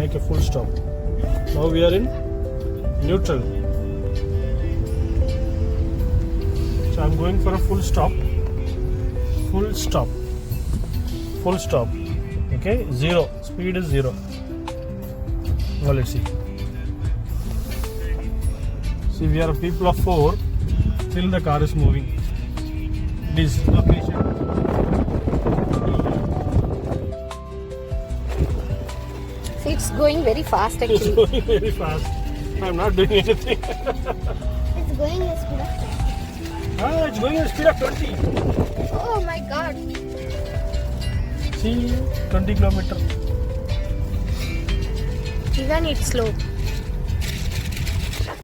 make a full stop. Now we are in neutral. So I'm going for a full stop. Full stop. Full stop. Okay, zero. Speed is 0. Now let's see. See, we are a people of 4. Still the car is moving. This location. See, it's going very fast It's actually. going very fast. I'm not doing anything. It's going at speed of 10. It's going at speed of 20. Oh my god. See, 20 kilometers. Even it's slow.